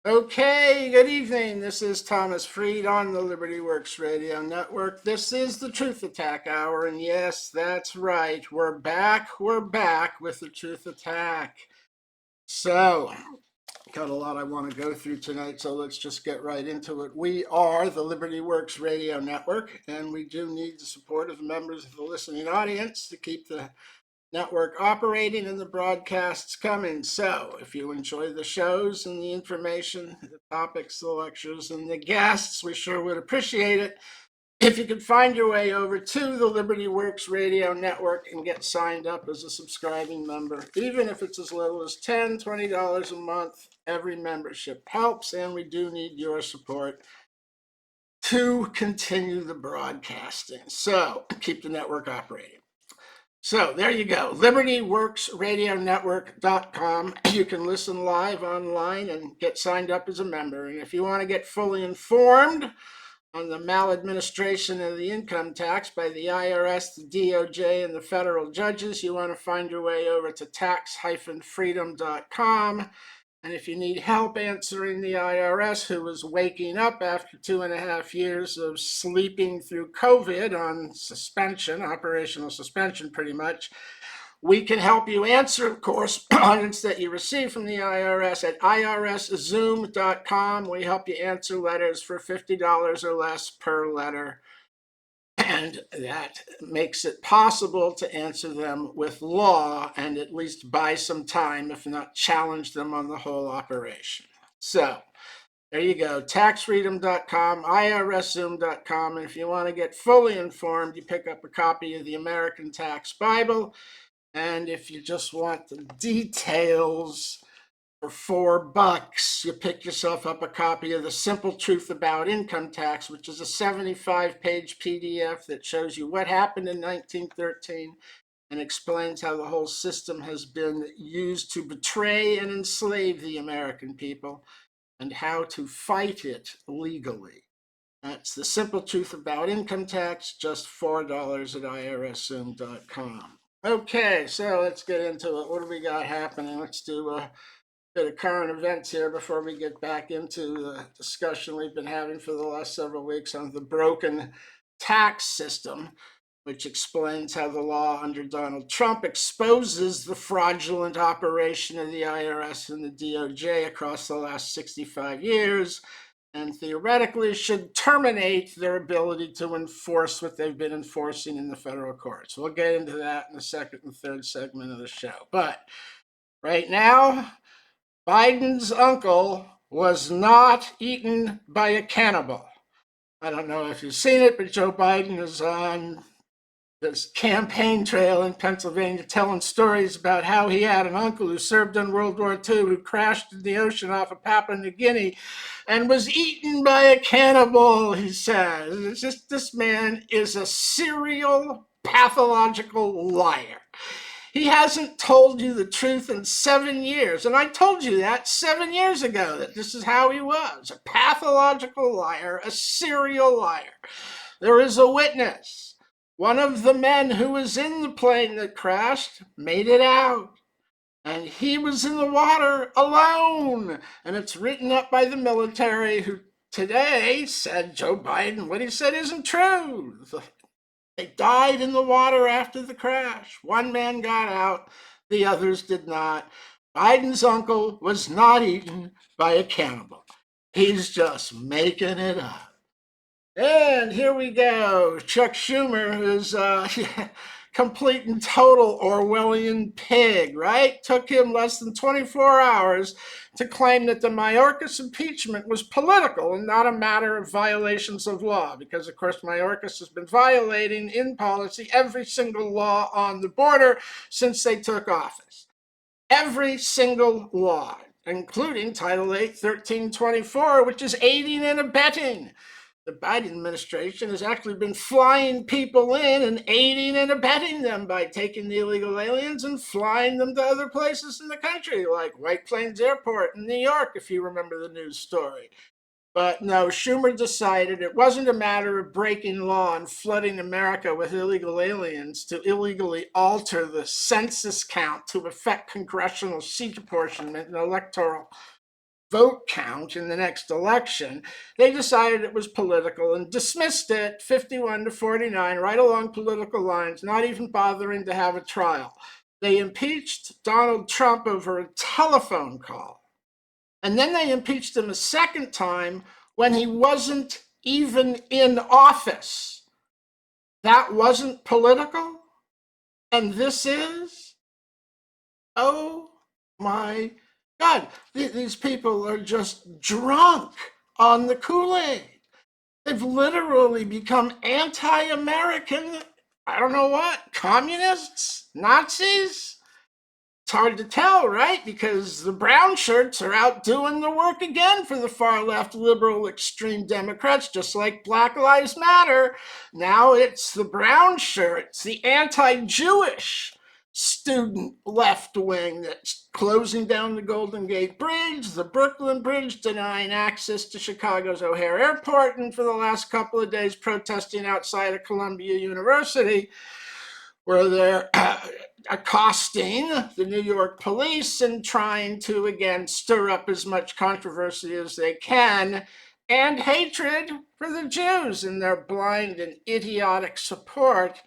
Okay, good evening. This is Thomas Freed on the Liberty Works Radio Network. This is the Truth Attack Hour, and yes, that's right. We're back. We're back with the Truth Attack. So, got a lot I want to go through tonight, so let's just get right into it. We are the Liberty Works Radio Network, and we do need the support of the members of the listening audience to keep the network operating and the broadcasts coming. So if you enjoy the shows and the information, the topics, the lectures, and the guests, we sure would appreciate it if you could find your way over to the Liberty Works Radio Network and get signed up as a subscribing member. Even if it's as little as $10, $20 a month, every membership helps, and we do need your support to continue the broadcasting. So keep the network operating. So there you go, libertyworksradionetwork.com. You can listen live online and get signed up as a member. And if you want to get fully informed on the maladministration of the income tax by the IRS, the DOJ, and the federal judges, you want to find your way over to tax-freedom.com. And if you need help answering the IRS, who was waking up after 2.5 years of sleeping through COVID on suspension, operational suspension pretty much, we can help you answer correspondence that you receive from the IRS at irszoom.com. We help you answer letters for $50 or less per letter. And that makes it possible to answer them with law and at least buy some time, if not challenge them on the whole operation. So there you go, taxfreedom.com, irszoom.com. And if you want to get fully informed, you pick up a copy of the American Tax Bible. And if you just want the details, for $4, you pick yourself up a copy of The Simple Truth About Income Tax, which is a 75-page PDF that shows you what happened in 1913 and explains how the whole system has been used to betray and enslave the American people and how to fight it legally. That's The Simple Truth About Income Tax, just $4 at irszoom.com. Okay, so let's get into it. What do we got happening? Let's do a bit of current events here before we get back into the discussion we've been having for the last several weeks on the broken tax system, which explains how the law under Donald Trump exposes the fraudulent operation of the IRS and the DOJ across the last 65 years, and theoretically should terminate their ability to enforce what they've been enforcing in the federal courts. We'll get into that in the second and third segment of the show. But right now, Biden's uncle was not eaten by a cannibal. I don't know if you've seen it, but Joe Biden is on this campaign trail in Pennsylvania telling stories about how he had an uncle who served in World War II who crashed in the ocean off of Papua New Guinea and was eaten by a cannibal, he says. It's just, this man is a serial pathological liar. He hasn't told you the truth in 7 years. And I told you that 7 years ago, that this is how he was. A pathological liar, a serial liar. There is a witness. One of the men who was in the plane that crashed made it out. And he was in the water alone. And it's written up by the military, who today said Joe Biden, what he said isn't true. They died in the water after the crash. One man got out, the others did not. Biden's uncle was not eaten by a cannibal. He's just making it up. And here we go. Chuck Schumer is complete and total Orwellian pig, right? Took him less than 24 hours to claim that the Mayorkas impeachment was political and not a matter of violations of law, because, of course, Mayorkas has been violating in policy every single law on the border since they took office. Every single law, including Title 8, 1324, which is aiding and abetting. The Biden administration has actually been flying people in and aiding and abetting them by taking the illegal aliens and flying them to other places in the country, like White Plains Airport in New York, if you remember the news story. But no, Schumer decided it wasn't a matter of breaking law and flooding America with illegal aliens to illegally alter the census count to affect congressional seat apportionment and electoral vote count in the next election, they decided it was political and dismissed it 51-49, right along political lines, not even bothering to have a trial. They impeached Donald Trump over a telephone call. And then they impeached him a second time when he wasn't even in office. That wasn't political? And this is? Oh my God, these people are just drunk on the Kool-Aid. They've literally become anti-American, I don't know what, communists, Nazis? It's hard to tell, right? Because the brown shirts are out doing the work again for the far left liberal extreme Democrats, just like Black Lives Matter. Now it's the brown shirts, the anti-Jewish student left wing that's closing down the Golden Gate Bridge, the Brooklyn Bridge, denying access to Chicago's O'Hare Airport, and for the last couple of days protesting outside of Columbia University, where they're accosting the New York police and trying to, again, stir up as much controversy as they can and hatred for the Jews in their blind and idiotic support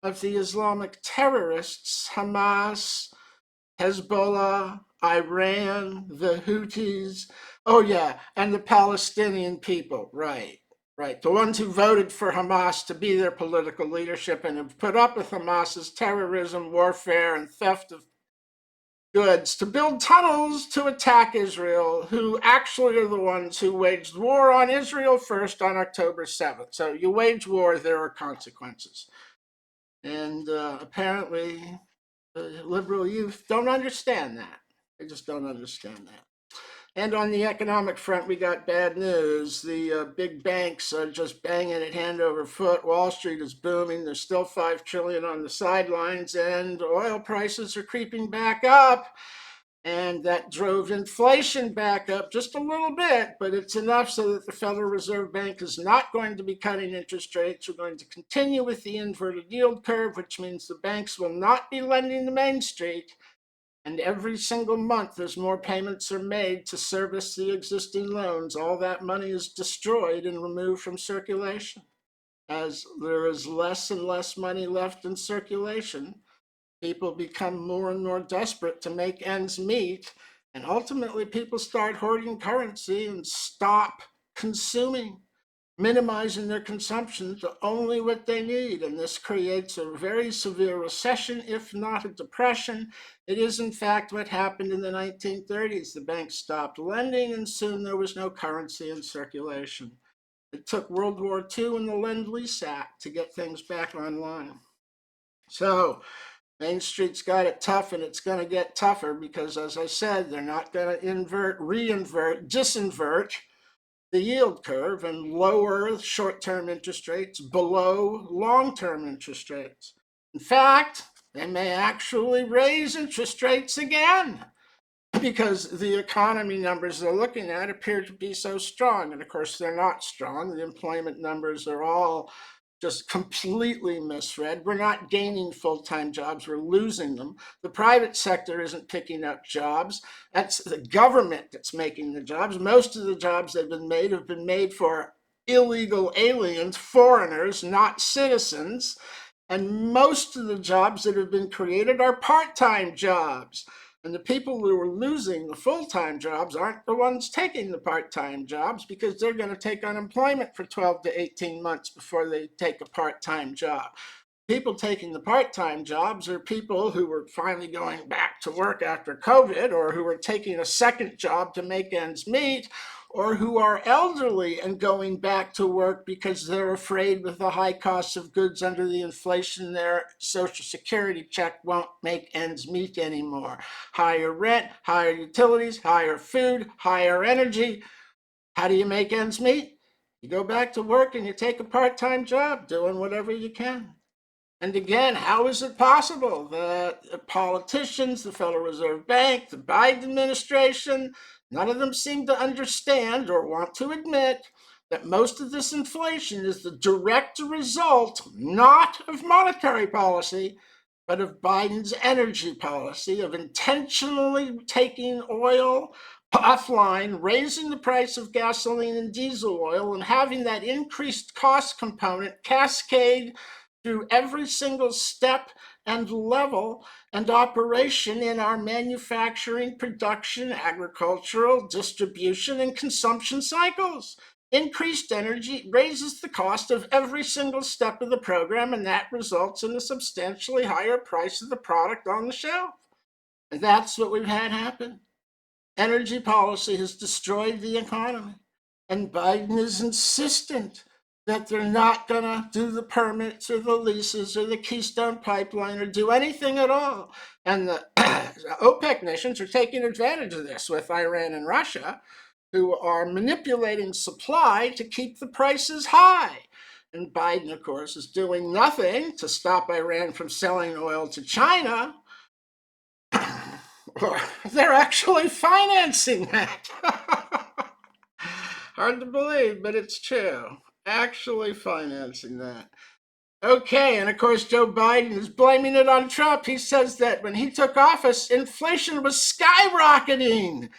of the Islamic terrorists, Hamas, Hezbollah, Iran, the Houthis. Oh, yeah, and the Palestinian people, right. Right, the ones who voted for Hamas to be their political leadership and have put up with Hamas's terrorism, warfare, and theft of goods to build tunnels to attack Israel, who actually are the ones who waged war on Israel first on October 7th. So you wage war, there are consequences. And apparently, the liberal youth don't understand that. They just don't understand that. And on the economic front, we got bad news. The big banks are just banging it hand over foot. Wall Street is booming. There's still $5 trillion on the sidelines, and oil prices are creeping back up. And that drove inflation back up just a little bit, but it's enough so that the Federal Reserve Bank is not going to be cutting interest rates. We're going to continue with the inverted yield curve, which means the banks will not be lending to Main Street. And every single month, as more payments are made to service the existing loans, all that money is destroyed and removed from circulation. As there is less and less money left in circulation, people become more and more desperate to make ends meet. And ultimately, people start hoarding currency and stop consuming, minimizing their consumption to only what they need. And this creates a very severe recession, if not a depression. It is, in fact, what happened in the 1930s. The banks stopped lending, and soon there was no currency in circulation. It took World War II and the Lend-Lease Act to get things back online. So Main Street's got it tough, and it's going to get tougher because, as I said, they're not going to disinvert the yield curve and lower short-term interest rates below long-term interest rates. In fact, they may actually raise interest rates again because the economy numbers they're looking at appear to be so strong. And of course, they're not strong. The employment numbers are all just completely misread. We're not gaining full-time jobs, we're losing them. The private sector isn't picking up jobs. That's the government that's making the jobs. Most of the jobs that have been made for illegal aliens, foreigners, not citizens. And most of the jobs that have been created are part-time jobs. And the people who are losing the full-time jobs aren't the ones taking the part-time jobs because they're going to take unemployment for 12 to 18 months before they take a part-time job. People taking the part-time jobs are people who were finally going back to work after COVID, or who are taking a second job to make ends meet, or who are elderly and going back to work because they're afraid with the high costs of goods under the inflation, their Social Security check won't make ends meet anymore. Higher rent, higher utilities, higher food, higher energy. How do you make ends meet? You go back to work and you take a part-time job doing whatever you can. And again, how is it possible that politicians, the Federal Reserve Bank, the Biden administration, none of them seem to understand or want to admit that most of this inflation is the direct result not of monetary policy, but of Biden's energy policy of intentionally taking oil offline, raising the price of gasoline and diesel oil and having that increased cost component cascade through every single step and level and operation in our manufacturing, production, agricultural, distribution, and consumption cycles. Increased energy raises the cost of every single step of the program, and that results in a substantially higher price of the product on the shelf. And that's what we've had happen. Energy policy has destroyed the economy. And Biden is insistent that they're not going to do the permits or the leases or the Keystone Pipeline or do anything at all. And the OPEC nations are taking advantage of this with Iran and Russia, who are manipulating supply to keep the prices high. And Biden, of course, is doing nothing to stop Iran from selling oil to China. They're actually financing that. Hard to believe, but it's true. Actually financing that. Okay, and of course, Joe Biden is blaming it on Trump. He says that when he took office, inflation was skyrocketing.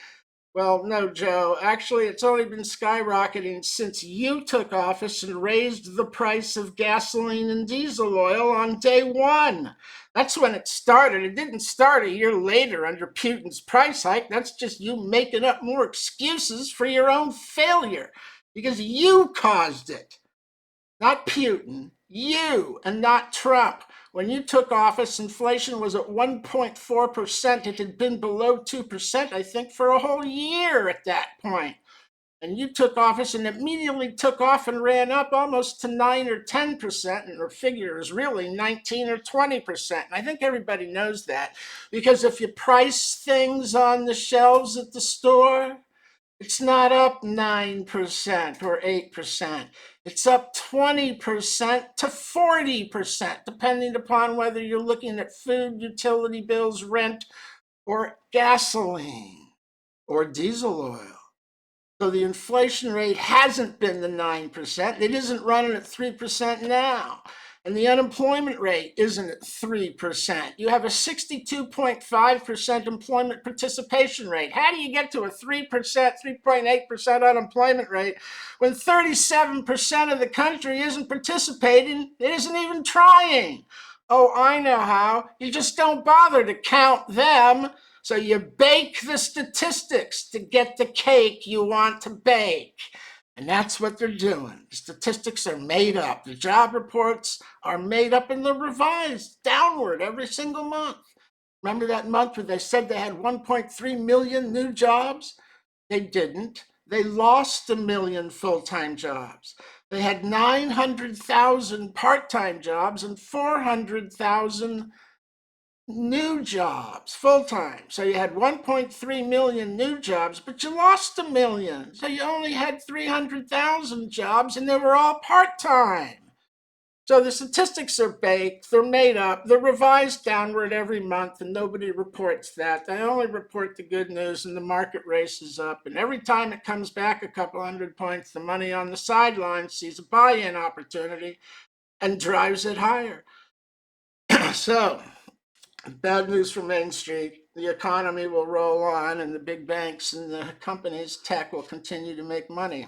Well, no, Joe. Actually, it's only been skyrocketing since you took office and raised the price of gasoline and diesel oil on day one. That's when it started. It didn't start a year later under Putin's price hike. That's just you making up more excuses for your own failure because you caused it. Not Putin, you, and not Trump. When you took office, inflation was at 1.4%. It had been below 2%, I think, for a whole year at that point. And you took office and immediately took off and ran up almost to 9 or 10%, and her figure is really 19 or 20%. And I think everybody knows that because if you price things on the shelves at the store, it's not up 9% or 8%. It's up 20% to 40%, depending upon whether you're looking at food, utility bills, rent, or gasoline or diesel oil. So the inflation rate hasn't been the 9%. It isn't running at 3% now. And the unemployment rate isn't at 3%. You have a 62.5% employment participation rate. How do you get to a 3%, 3.8% unemployment rate when 37% of the country isn't participating? It isn't even trying. Oh, I know how. You just don't bother to count them. So you bake the statistics to get the cake you want to bake. And that's what they're doing. The statistics are made up. The job reports are made up and they're revised downward every single month. Remember that month where they said they had 1.3 million new jobs? They didn't. They lost 1 million full-time jobs. They had 900,000 part-time jobs and 400,000 new jobs full-time. So you had 1.3 million new jobs, but you lost 1 million. So you only had 300,000 jobs and they were all part-time. So the statistics are baked, they're made up, they're revised downward every month, and nobody reports that. They only report the good news, and the market races up. And every time it comes back a couple hundred points, the money on the sidelines sees a buy-in opportunity and drives it higher. So bad news for Main Street. The economy will roll on, and the big banks and the companies, tech, will continue to make money.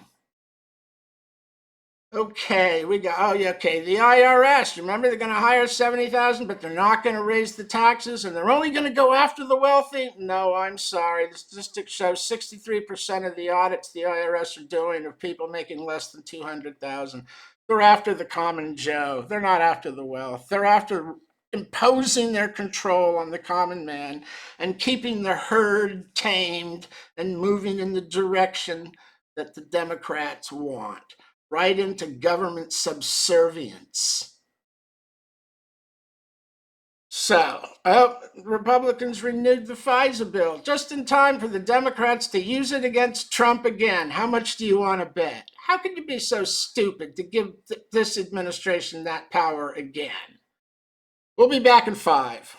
Okay, we got, oh yeah, okay, the IRS. Remember, they're going to hire 70,000, but they're not going to raise the taxes, and they're only going to go after the wealthy? No, I'm sorry. The statistics show 63% of the audits the IRS are doing of people making less than 200,000. They're after the common Joe. They're not after the wealth. They're after imposing their control on the common man and keeping the herd tamed and moving in the direction that the Democrats want, right into government subservience. So, Republicans renewed the FISA bill just in time for the Democrats to use it against Trump again. How much do you want to bet? How can you be so stupid to give this administration that power again? We'll be back in 5.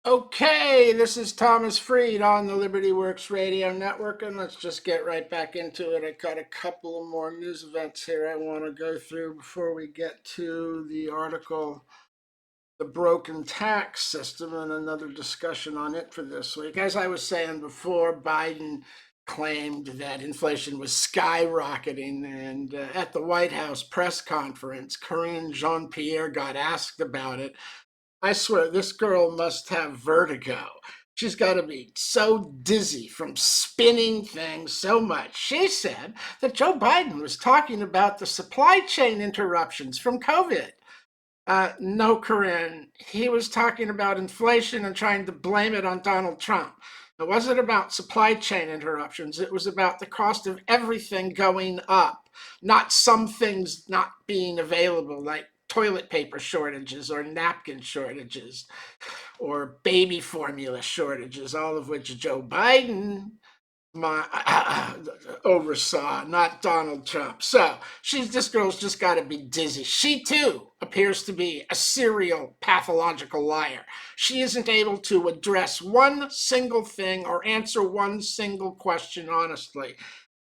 Okay, this is Thomas Freed on the Liberty Works Radio Network, and let's just get right back into it. I got a couple of more news events here I want to go through before we get to the article, The Broken Tax System, and another discussion on it for this week. As I was saying before, Biden claimed that inflation was skyrocketing, and at the White House press conference, Karine Jean-Pierre got asked about it. I swear, this girl must have vertigo. She's got to be so dizzy from spinning things so much. She said that Joe Biden was talking about the supply chain interruptions from COVID. No, Corinne, he was talking about inflation and trying to blame it on Donald Trump. It wasn't about supply chain interruptions. It was about the cost of everything going up, not some things not being available, like toilet paper shortages or napkin shortages or baby formula shortages, all of which Joe Biden oversaw, not Donald Trump. So this girl's just got to be dizzy. She too appears to be a serial pathological liar. She isn't able to address one single thing or answer one single question honestly.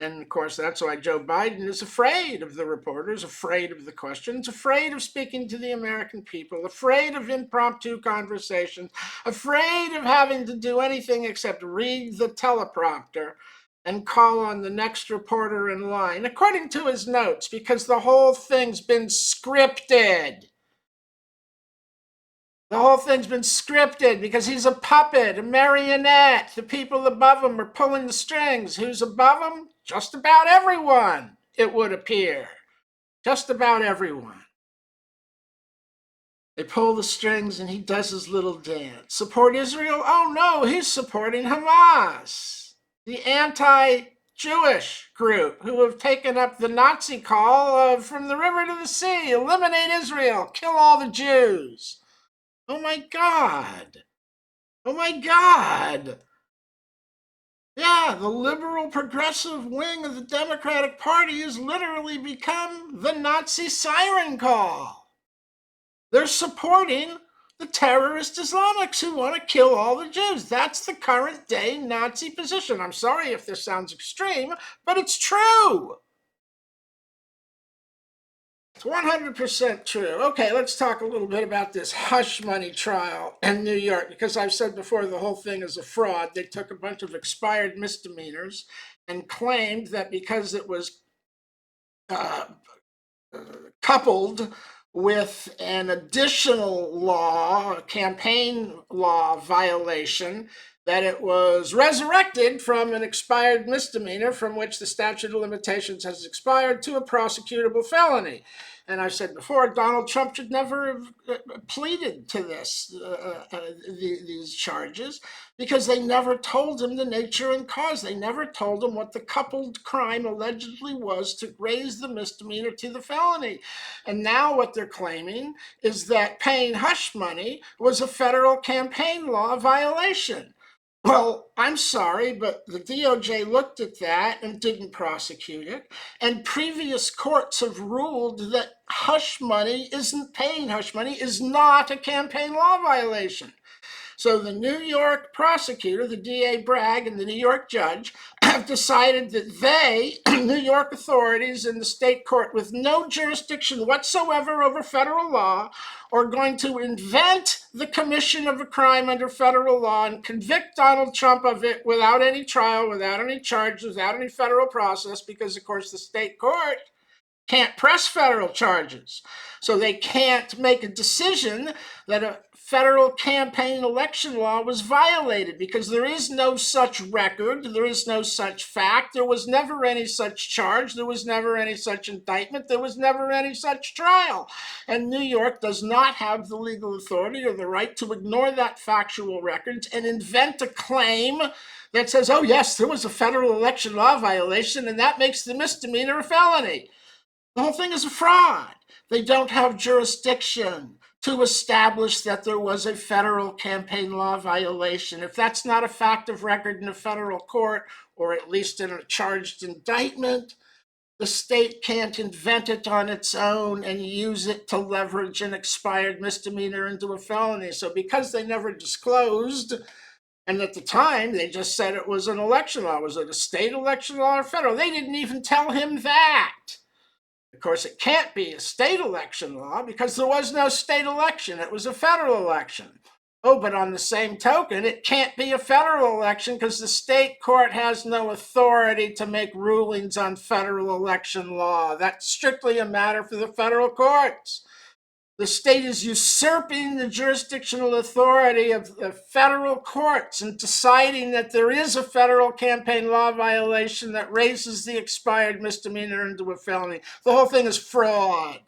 And of course, that's why Joe Biden is afraid of the reporters, afraid of the questions, afraid of speaking to the American people, afraid of impromptu conversations, afraid of having to do anything except read the teleprompter and call on the next reporter in line, according to his notes, because the whole thing's been scripted. The whole thing's been scripted because he's a puppet, a marionette. The people above him are pulling the strings. Who's above him? Just about everyone, it would appear. Just about everyone. They pull the strings and he does his little dance. Support Israel? Oh no, he's supporting Hamas, the anti-Jewish group who have taken up the Nazi call from the river to the sea. Eliminate Israel, kill all the Jews. Oh my God. Oh my God. Yeah, the liberal progressive wing of the Democratic Party has literally become the Nazi siren call. They're supporting the terrorist Islamics who want to kill all the Jews. That's the current day Nazi position. I'm sorry if this sounds extreme, but it's true. It's 100% true. Okay, let's talk a little bit about this hush money trial in New York, because I've said before the whole thing is a fraud. They took a bunch of expired misdemeanors and claimed that because it was uh, coupled with an additional law, a campaign law violation, that it was resurrected from an expired misdemeanor from which the statute of limitations has expired to a prosecutable felony. And I've said before, Donald Trump should never have pleaded to these charges, because they never told him the nature and cause. They never told him what the coupled crime allegedly was to raise the misdemeanor to the felony. And now what they're claiming is that paying hush money was a federal campaign law violation. Well, I'm sorry, but the DOJ looked at that and didn't prosecute it. And previous courts have ruled that hush money isn't paying hush money is not a campaign law violation. So the New York prosecutor, the DA Bragg, and the New York judge have decided that they, New York authorities in the state court with no jurisdiction whatsoever over federal law, are going to invent the commission of a crime under federal law and convict Donald Trump of it without any trial, without any charges, without any federal process, because, of course, the state court can't press federal charges. So they can't make a decision that a federal campaign election law was violated, because there is no such record, there is no such fact, there was never any such charge, there was never any such indictment, there was never any such trial. And New York does not have the legal authority or the right to ignore that factual record and invent a claim that says, oh yes, there was a federal election law violation and that makes the misdemeanor a felony. The whole thing is a fraud. They don't have jurisdiction to establish that there was a federal campaign law violation. If that's not a fact of record in a federal court, or at least in a charged indictment, The state can't invent it on its own and use it to leverage an expired misdemeanor into a felony. So because they never disclosed, and at the time they just said it was an election law, was it a state election law or federal? They didn't even tell him that. Of course, it can't be a state election law because there was no state election. It was a federal election. Oh, but on the same token, it can't be a federal election because the state court has no authority to make rulings on federal election law. That's strictly a matter for the federal courts. The state is usurping the jurisdictional authority of the federal courts and deciding that there is a federal campaign law violation that raises the expired misdemeanor into a felony. The whole thing is fraud.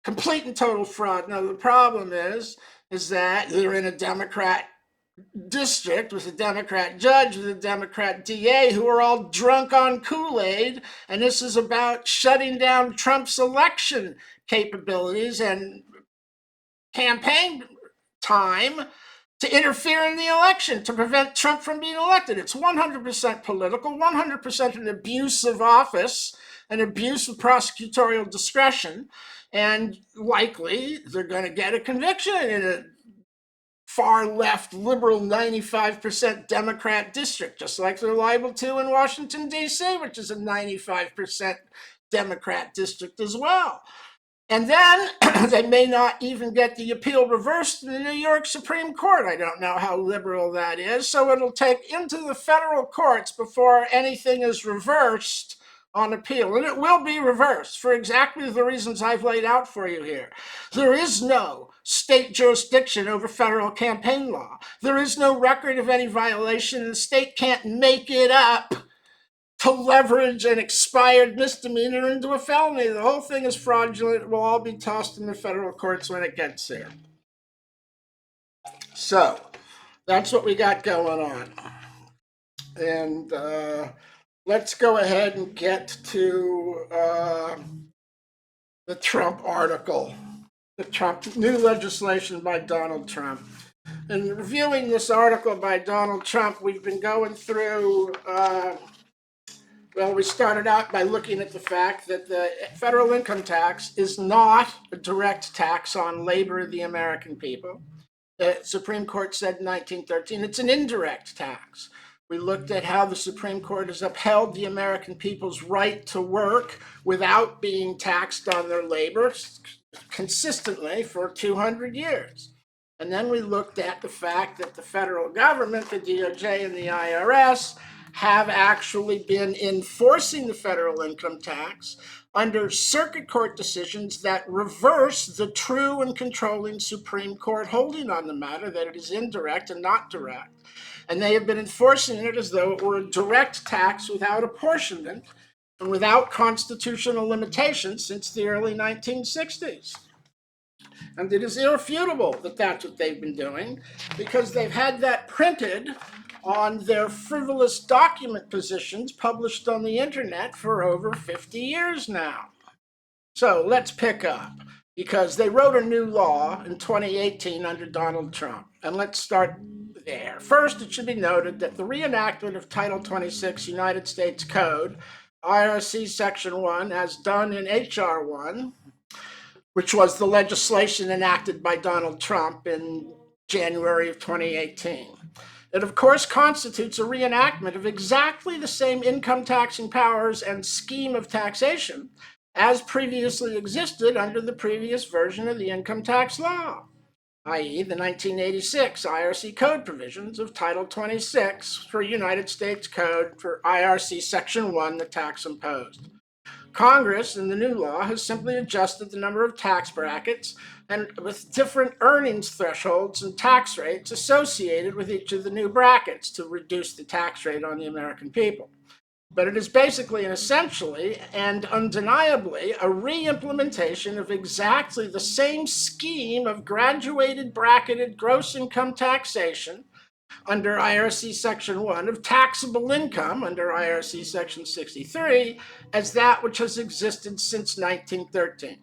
Complete and total fraud. Now, the problem is that they're in a Democrat district with a Democrat judge, with a Democrat DA who are all drunk on Kool-Aid, and this is about shutting down Trump's election capabilities and campaign time to interfere in the election, to prevent Trump from being elected. It's 100% political, 100% an abuse of office, an abuse of prosecutorial discretion, and likely they're going to get a conviction in a far left liberal 95% Democrat district, just like they're liable to in Washington, D.C., which is a 95% Democrat district as well. And then they may not even get the appeal reversed in the New York Supreme Court. I don't know how liberal that is. So it'll take into the federal courts before anything is reversed on appeal. And it will be reversed for exactly the reasons I've laid out for you here. There is no state jurisdiction over federal campaign law. There is no record of any violation. The state can't make it up to leverage an expired misdemeanor into a felony. The whole thing is fraudulent. It will all be tossed in the federal courts when it gets there. So that's what we got going on. And let's go ahead and get to the Trump article, the Trump new legislation by Donald Trump. In reviewing this article by Donald Trump, we've been going through well, we started out by looking at the fact that the federal income tax is not a direct tax on labor of the American people. The Supreme Court said in 1913 it's an indirect tax. We looked at how the Supreme Court has upheld the American people's right to work without being taxed on their labor consistently for 200 years. And then we looked at the fact that the federal government, the DOJ and the IRS, have actually been enforcing the federal income tax under circuit court decisions that reverse the true and controlling Supreme Court holding on the matter, that it is indirect and not direct. And they have been enforcing it as though it were a direct tax without apportionment and without constitutional limitations since the early 1960s. And it is irrefutable that that's what they've been doing, because they've had that printed on their frivolous document positions published on the internet for over 50 years now. So let's pick up, because they wrote a new law in 2018 under Donald Trump. And let's start there. First, it should be noted that the reenactment of Title 26 United States Code, IRC Section 1, as done in H.R. 1, which was the legislation enacted by Donald Trump in January of 2018. It, of course, constitutes a reenactment of exactly the same income taxing powers and scheme of taxation as previously existed under the previous version of the income tax law, i.e. the 1986 IRC Code provisions of Title 26 for United States Code for IRC Section 1, the tax imposed. Congress, in the new law, has simply adjusted the number of tax brackets and with different earnings thresholds and tax rates associated with each of the new brackets to reduce the tax rate on the American people. But it is basically and essentially and undeniably a re-implementation of exactly the same scheme of graduated bracketed gross income taxation under IRC Section 1 of taxable income under IRC Section 63 as that which has existed since 1913.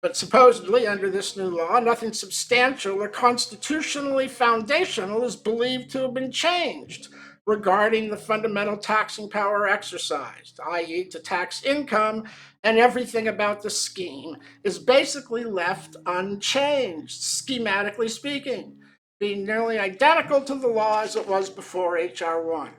But supposedly under this new law, nothing substantial or constitutionally foundational is believed to have been changed. regarding the fundamental taxing power exercised, i.e., to tax income, and everything about the scheme is basically left unchanged, schematically speaking, being nearly identical to the law as it was before H.R. 1.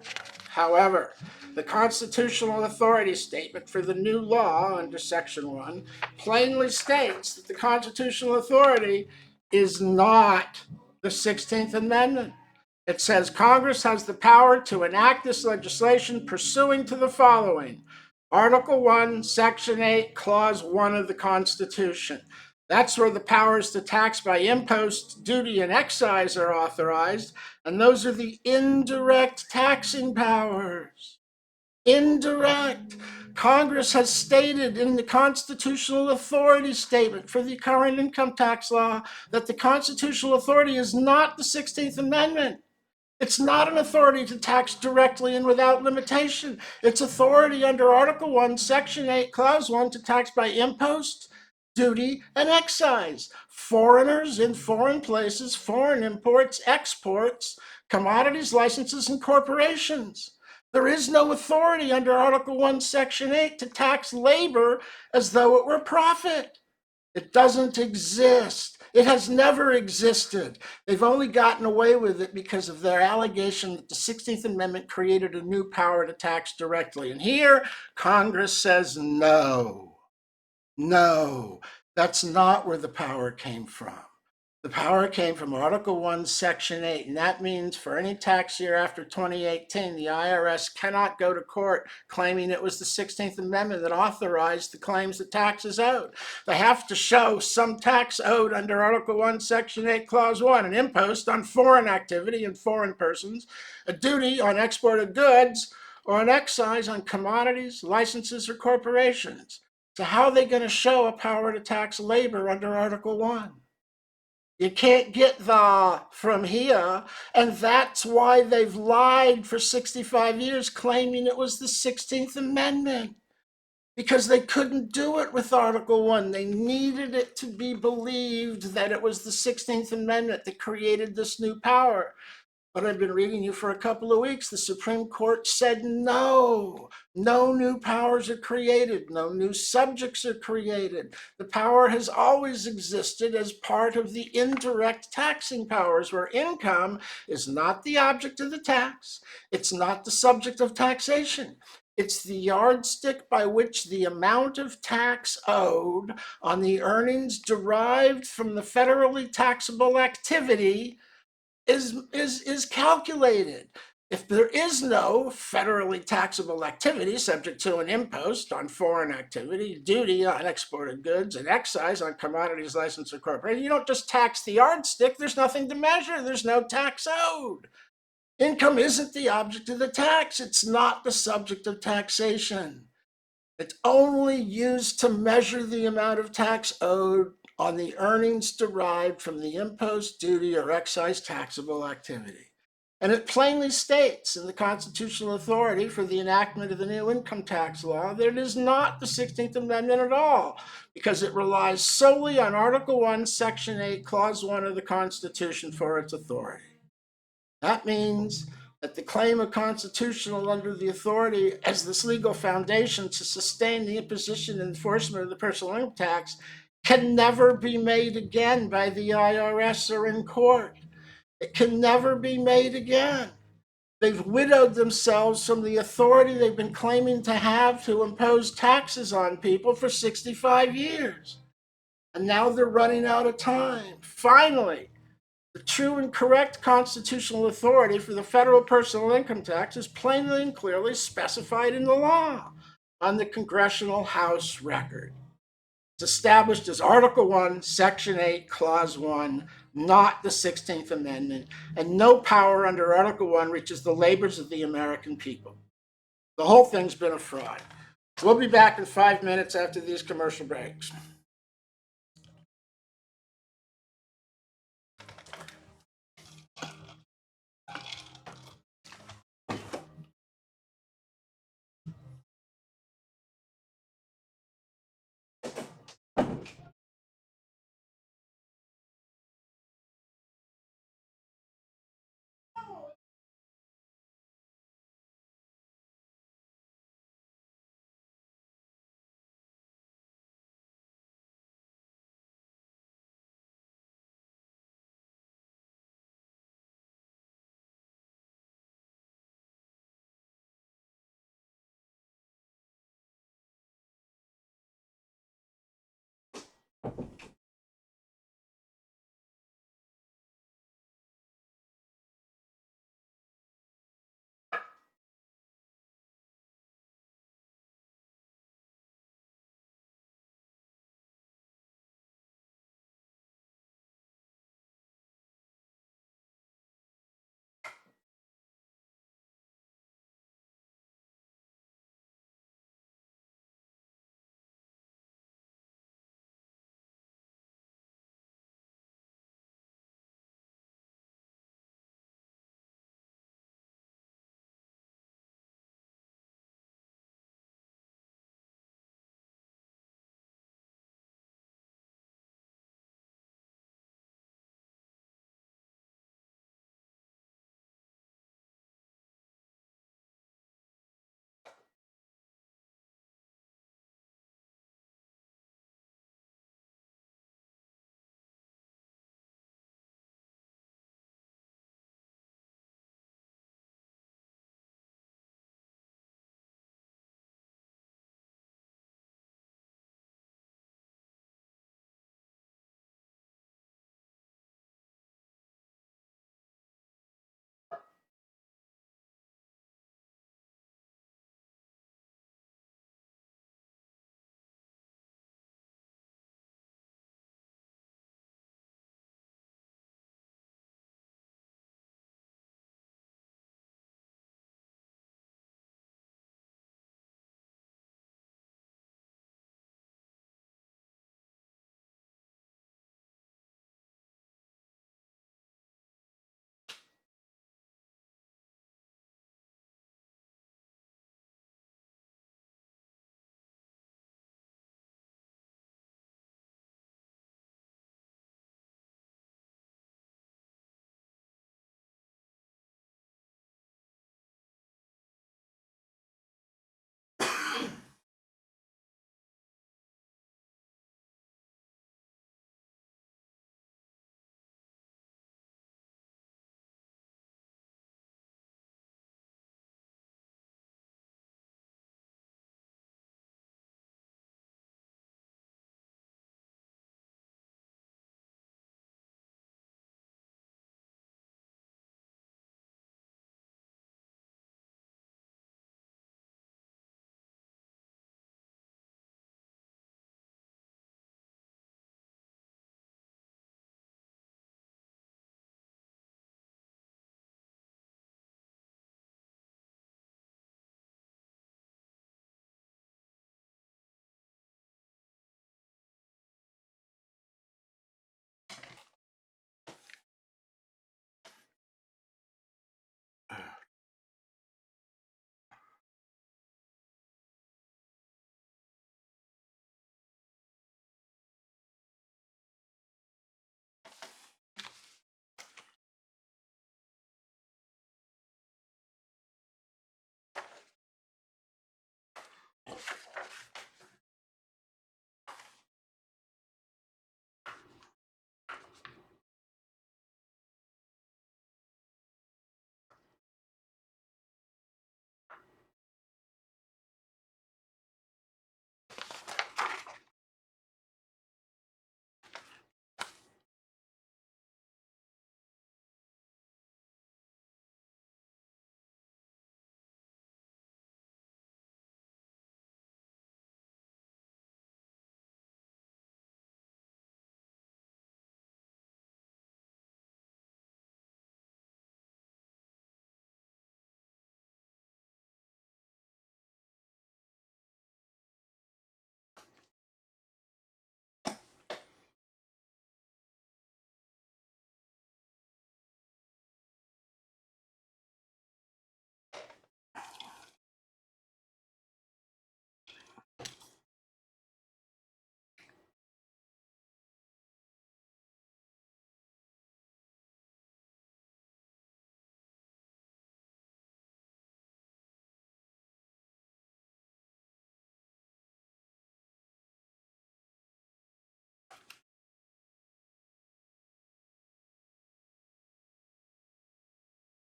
However, the constitutional authority statement for the new law under Section 1 plainly states that the constitutional authority is not the 16th Amendment. It says Congress has the power to enact this legislation pursuant to the following: Article 1, Section 8, Clause 1 of the Constitution. That's where the powers to tax by impost, duty, and excise are authorized, and those are the indirect taxing powers. Indirect. Congress has stated in the constitutional authority statement for the current income tax law that the constitutional authority is not the 16th Amendment. It's not an authority to tax directly and without limitation. It's authority under Article 1, Section 8, Clause 1 to tax by impost, duty, and excise. Foreigners in foreign places, foreign imports, exports, commodities, licenses, and corporations. There is no authority under Article 1, Section 8 to tax labor as though it were profit. It doesn't exist. It has never existed. They've only gotten away with it because of their allegation that the 16th Amendment created a new power to tax directly. And here, Congress says no. No, that's not where the power came from. The power came from Article 1, Section 8, and that means for any tax year after 2018, the IRS cannot go to court claiming it was the 16th Amendment that authorized the claims that tax is owed. They have to show some tax owed under Article 1, Section 8, Clause 1, an impost on foreign activity and foreign persons, a duty on exported goods, or an excise on commodities, licenses, or corporations. So how are they going to show a power to tax labor under Article 1? You can't get the from here, and that's why they've lied for 65 years, claiming it was the 16th Amendment, because they couldn't do it with Article 1. They needed it to be believed that it was the 16th Amendment that created this new power. But I've been reading you for a couple of weeks. The Supreme Court said no new powers are created. No new subjects are created. The power has always existed as part of the indirect taxing powers, where income is not the object of the tax. It's not the subject of taxation. It's the yardstick by which the amount of tax owed on the earnings derived from the federally taxable activity is calculated. If there is no federally taxable activity subject to an impost on foreign activity, duty on exported goods, and excise on commodities, license, or corporation, you don't just tax the yardstick. There's nothing to measure. There's no tax owed. Income isn't the object of the tax. It's not the subject of taxation. It's only used to measure the amount of tax owed on the earnings derived from the impost, duty, or excise taxable activity. And it plainly states in the constitutional authority for the enactment of the new income tax law that it is not the 16th Amendment at all, because it relies solely on Article 1, Section 8, Clause 1 of the Constitution for its authority. That means that the claim of constitutional under the authority as this legal foundation to sustain the imposition and enforcement of the personal income tax can never be made again by the IRS or in court. It can never be made again. They've widowed themselves from the authority they've been claiming to have to impose taxes on people for 65 years. And now they're running out of time. Finally, the true and correct constitutional authority for the federal personal income tax is plainly and clearly specified in the law on the Congressional House record. It's established as Article 1, Section 8, Clause 1, not the 16th Amendment, and no power under Article 1 reaches the labors of the American people. The whole thing's been a fraud. We'll be back in 5 minutes after these commercial breaks.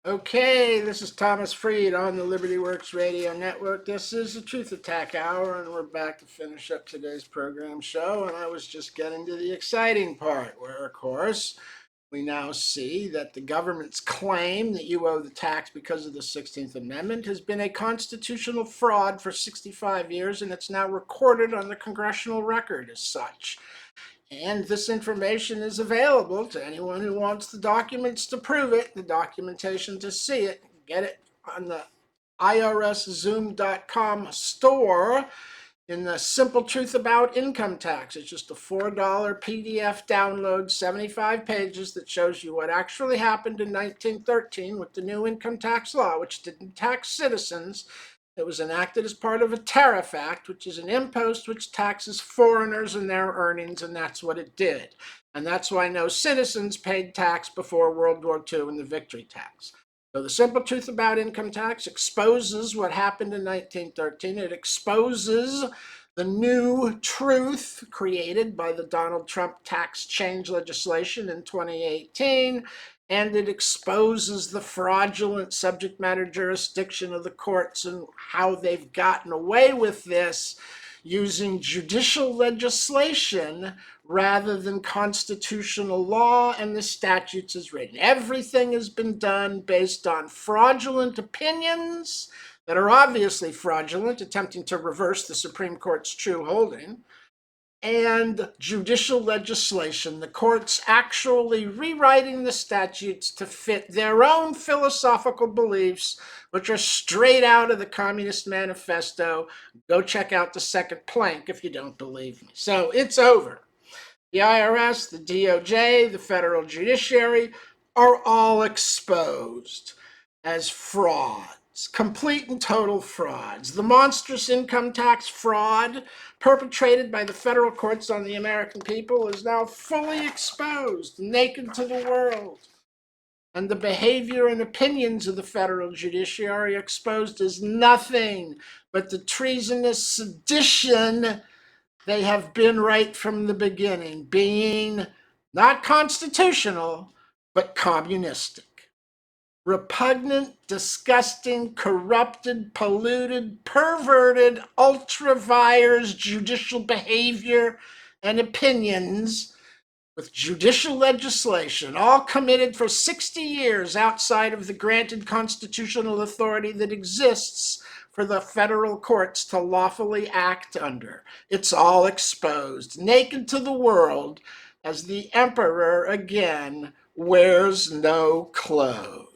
Okay, this is Thomas Freed on the Liberty Works Radio Network. This is the Truth Attack Hour, and we're back to finish up today's program show. And I was just getting to the exciting part where, of course, we now see that the government's claim that you owe the tax because of the 16th Amendment has been a constitutional fraud for 65 years, and it's now recorded on the congressional record as such. And this information is available to anyone who wants the documents to prove it, the documentation to see it. Get it on the irszoom.com store in the Simple Truth About Income Tax. It's just a $4 PDF download, 75 pages, that shows you what actually happened in 1913 with the new income tax law, which didn't tax citizens. It was enacted as part of a tariff act, which is an impost which taxes foreigners and their earnings, and that's what it did. And that's why no citizens paid tax before World War II and the victory tax. So the Simple Truth About Income Tax exposes what happened in 1913. It exposes the new truth created by the Donald Trump tax change legislation in 2018. And it exposes the fraudulent subject matter jurisdiction of the courts and how they've gotten away with this using judicial legislation rather than constitutional law and the statutes as written. Everything has been done based on fraudulent opinions that are obviously fraudulent, attempting to reverse the Supreme Court's true holding, and judicial legislation, the courts actually rewriting the statutes to fit their own philosophical beliefs, which are straight out of the Communist Manifesto. Go check out the second plank if you don't believe me. So it's over. The IRS, the DOJ, the federal judiciary are all exposed as frauds, complete and total frauds. The monstrous income tax fraud perpetrated by the federal courts on the American people is now fully exposed, naked to the world. And the behavior and opinions of the federal judiciary exposed as nothing but the treasonous sedition they have been right from the beginning, being not constitutional, but communistic. Repugnant, disgusting, corrupted, polluted, perverted, ultra-vires judicial behavior and opinions with judicial legislation, all committed for 60 years outside of the granted constitutional authority that exists for the federal courts to lawfully act under. It's all exposed, naked to the world, as the emperor again wears no clothes.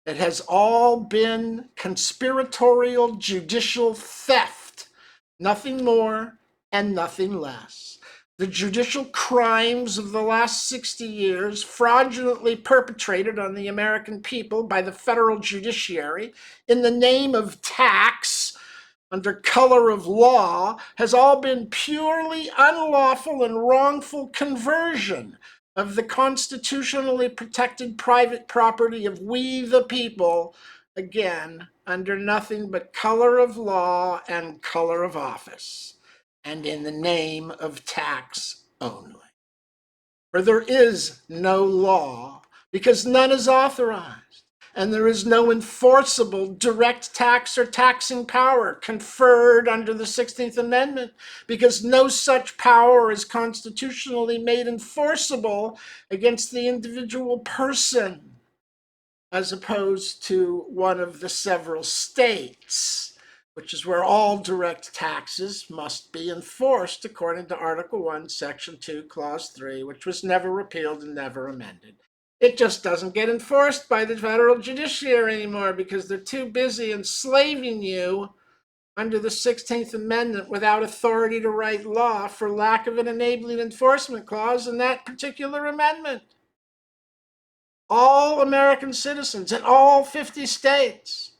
It has all been conspiratorial judicial theft, nothing more and nothing less. The judicial crimes of the last 60 years, fraudulently perpetrated on the American people by the federal judiciary in the name of tax, under color of law, has all been purely unlawful and wrongful conversion of the constitutionally protected private property of we the people, again, under nothing but color of law and color of office, and in the name of tax only. For there is no law, because none is authorized, and there is no enforceable direct tax or taxing power conferred under the 16th Amendment, because no such power is constitutionally made enforceable against the individual person, as opposed to one of the several states, which is where all direct taxes must be enforced according to Article 1, Section 2, Clause 3, which was never repealed and never amended. It just doesn't get enforced by the federal judiciary anymore because they're too busy enslaving you under the 16th Amendment without authority to write law for lack of an enabling enforcement clause in that particular amendment. All American citizens in all 50 states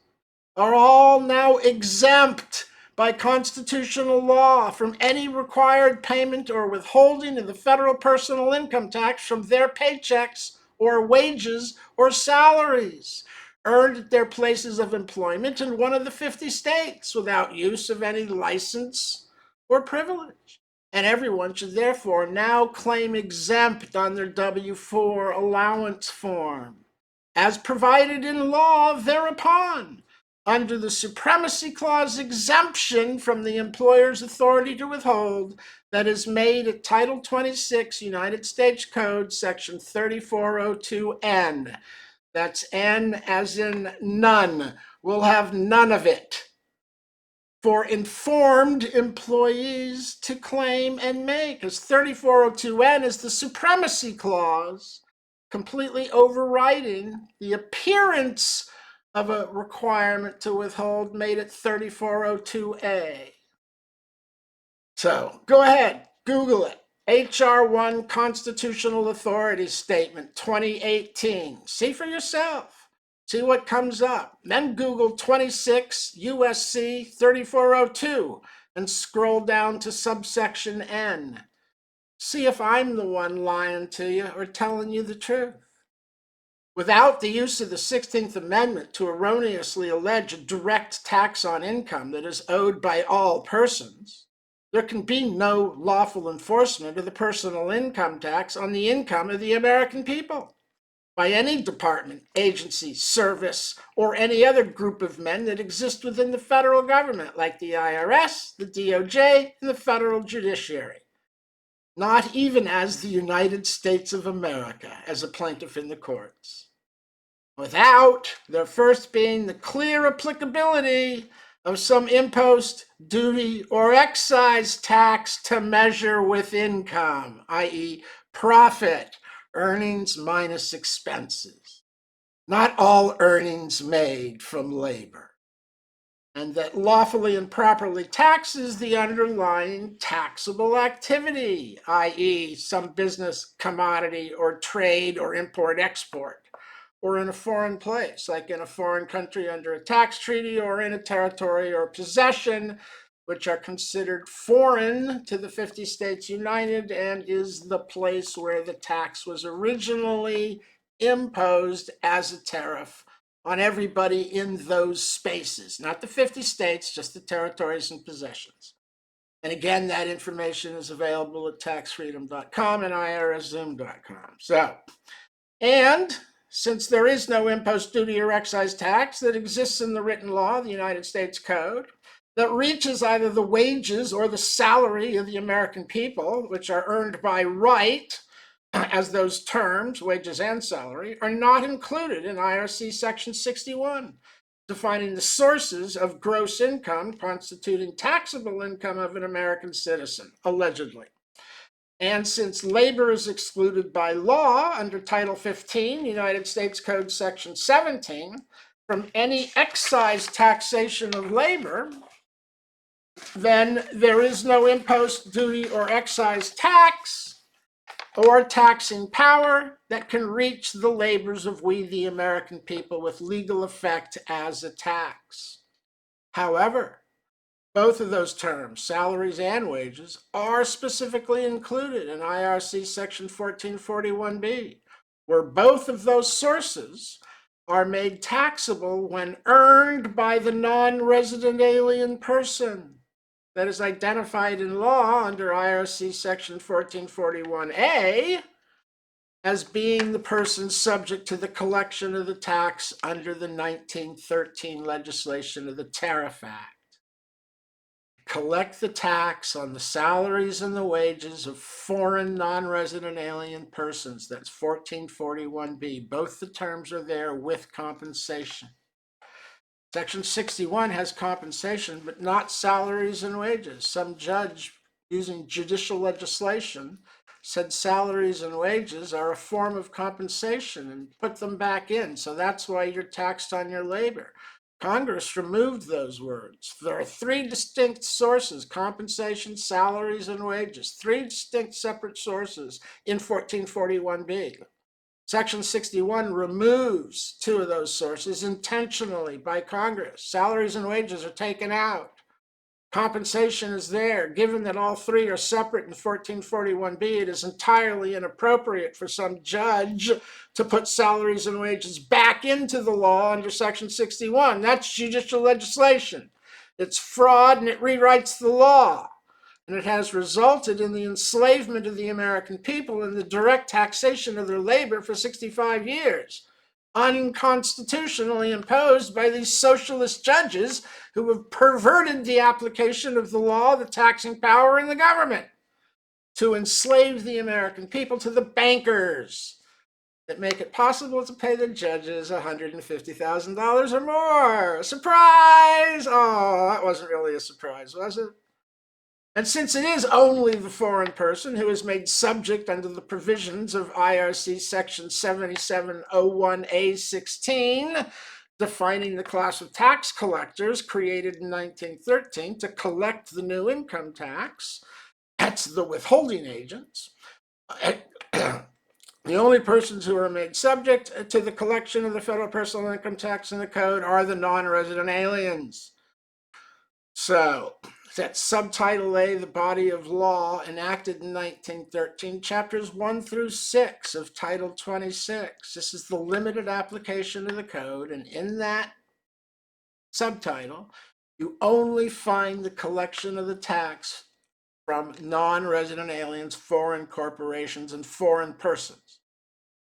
are all now exempt by constitutional law from any required payment or withholding of the federal personal income tax from their paychecks or wages or salaries earned at their places of employment in one of the 50 states without use of any license or privilege. And everyone should therefore now claim exempt on their W-4 allowance form. as provided in law thereupon, under the Supremacy Clause exemption from the employer's authority to withhold that is made at Title 26 United States Code, Section 3402N. That's N as in none. We'll have none of it. For informed employees to claim and make, as 3402N is the Supremacy Clause, completely overriding the appearance of a requirement to withhold made at 3402A. So go ahead, Google it. HR 1 Constitutional Authority Statement 2018. See for yourself. See what comes up. Then Google 26 USC 3402 and scroll down to subsection N. See if I'm the one lying to you or telling you the truth. Without the use of the 16th Amendment to erroneously allege a direct tax on income that is owed by all persons, there can be no lawful enforcement of the personal income tax on the income of the American people by any department, agency, service, or any other group of men that exist within the federal government, like the IRS, the DOJ, and the federal judiciary. Not even as the United States of America as a plaintiff in the courts. Without there first being the clear applicability of some impost, duty, or excise tax to measure with income, i.e. profit, earnings minus expenses. Not all earnings made from labor. And that lawfully and properly taxes the underlying taxable activity, i.e. some business, commodity, or trade, or import-export. Or in a foreign place, like in a foreign country under a tax treaty, or in a territory or possession, which are considered foreign to the 50 States United and is the place where the tax was originally imposed as a tariff on everybody in those spaces. Not the 50 states, just the territories and possessions. And again, that information is available at taxfreedom.com and irszoom.com. So, and since there is no impost, duty, or excise tax that exists in the written law of the United States Code that reaches either the wages or the salary of the American people, which are earned by right, as those terms, wages and salary, are not included in IRC Section 61, defining the sources of gross income constituting taxable income of an American citizen, allegedly. And since labor is excluded by law under Title 15, United States Code Section 17, from any excise taxation of labor, then there is no impost, duty, or excise tax or taxing power that can reach the labors of we, the American people, with legal effect as a tax. However, both of those terms, salaries and wages, are specifically included in IRC Section 1441B, where both of those sources are made taxable when earned by the non-resident alien person that is identified in law under IRC Section 1441A as being the person subject to the collection of the tax under the 1913 legislation of the Tariff Act. Collect the tax on the salaries and the wages of foreign non-resident alien persons. That's 1441B. Both the terms are there with compensation. Section 61 has compensation, but not salaries and wages. Some judge, using judicial legislation, said salaries and wages are a form of compensation and put them back in. So that's why you're taxed on your labor. Congress removed those words. There are three distinct sources: compensation, salaries, and wages. Three distinct separate sources in 1441B. Section 61 removes two of those sources intentionally by Congress. Salaries and wages are taken out. Compensation is there. Given that all three are separate in 1441B, it is entirely inappropriate for some judge to put salaries and wages back into the law under Section 61. That's judicial legislation. It's fraud and it rewrites the law. And it has resulted in the enslavement of the American people and the direct taxation of their labor for 65 years. unconstitutionally imposed by these socialist judges who have perverted the application of the law, the taxing power in the government, to enslave the American people to the bankers that make it possible to pay the judges $150,000 or more. Surprise! Oh, that wasn't really a surprise, was it? And since it is only the foreign person who is made subject under the provisions of IRC Section 7701A16, defining the class of tax collectors created in 1913 to collect the new income tax, that's the withholding agents. The only persons who are made subject to the collection of the federal personal income tax in the code are the non-resident aliens. So, that's Subtitle A, the body of law enacted in 1913, chapters 1 through 6 of Title 26. This is the limited application of the code, and in that subtitle, you only find the collection of the tax from non-resident aliens, foreign corporations, and foreign persons.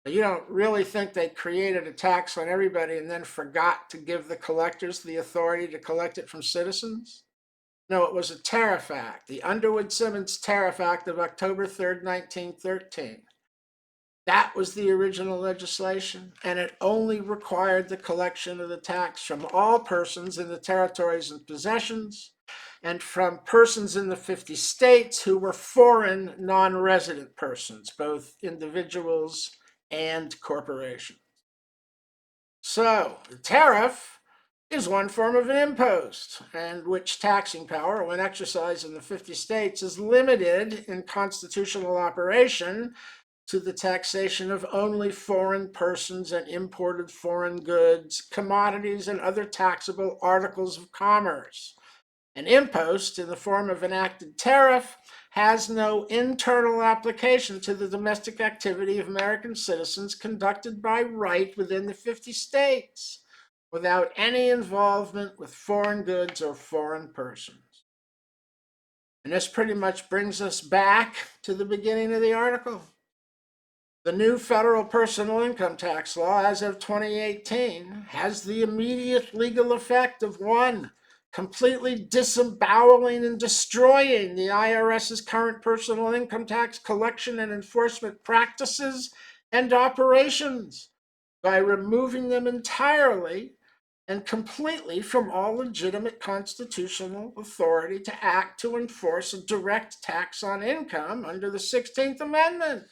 Now, you don't really think they created a tax on everybody and then forgot to give the collectors the authority to collect it from citizens? No, it was a tariff act, the Underwood-Simmons Tariff Act of October 3rd, 1913. That was the original legislation, and it only required the collection of the tax from all persons in the territories and possessions, and from persons in the 50 states who were foreign non-resident persons, both individuals and corporations. So, the tariff is one form of an impost, and which taxing power, when exercised in the 50 states, is limited in constitutional operation to the taxation of only foreign persons and imported foreign goods, commodities, and other taxable articles of commerce. An impost, in the form of enacted tariff, has no internal application to the domestic activity of American citizens conducted by right within the 50 states, without any involvement with foreign goods or foreign persons. And this pretty much brings us back to the beginning of the article. The new federal personal income tax law, as of 2018, has the immediate legal effect of 1, completely disemboweling and destroying the IRS's current personal income tax collection and enforcement practices and operations by removing them entirely and completely from all legitimate constitutional authority to act to enforce a direct tax on income under the 16th Amendment.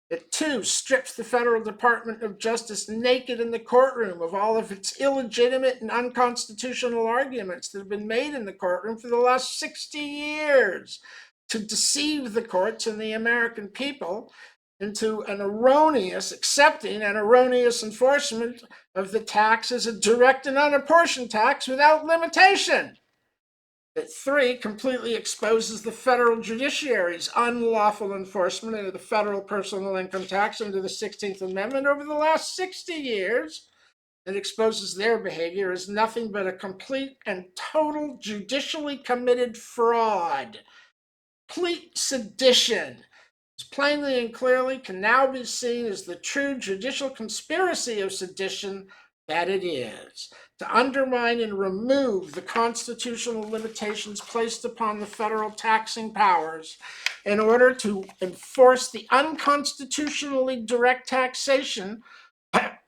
It, too, strips the federal Department of Justice naked in the courtroom of all of its illegitimate and unconstitutional arguments that have been made in the courtroom for the last 60 years to deceive the courts and the American people into accepting an erroneous enforcement of the tax as a direct and unapportioned tax without limitation. That 3, completely exposes the federal judiciary's unlawful enforcement of the federal personal income tax under the 16th Amendment over the last 60 years, and exposes their behavior as nothing but a complete and total judicially committed fraud. Complete sedition, plainly and clearly, can now be seen as the true judicial conspiracy of sedition that it is, to undermine and remove the constitutional limitations placed upon the federal taxing powers in order to enforce the unconstitutionally direct taxation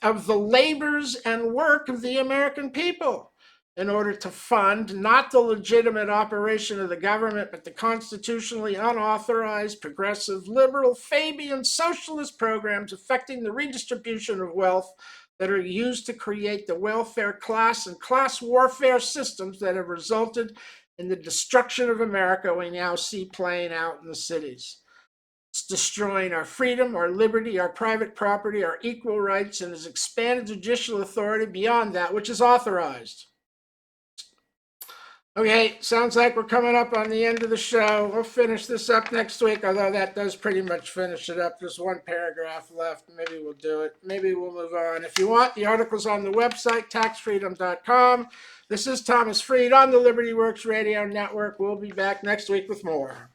of the labors and work of the American people, in order to fund not the legitimate operation of the government, but the constitutionally unauthorized, progressive, liberal, Fabian, socialist programs affecting the redistribution of wealth that are used to create the welfare class and class warfare systems that have resulted in the destruction of America we now see playing out in the cities. It's destroying our freedom, our liberty, our private property, our equal rights, and has expanded judicial authority beyond that which is authorized. Okay, sounds like we're coming up on the end of the show. We'll finish this up next week, although that does pretty much finish it up. There's one paragraph left. Maybe we'll do it. Maybe we'll move on. If you want, the article's on the website, taxfreedom.com. This is Thomas Freed on the Liberty Works Radio Network. We'll be back next week with more.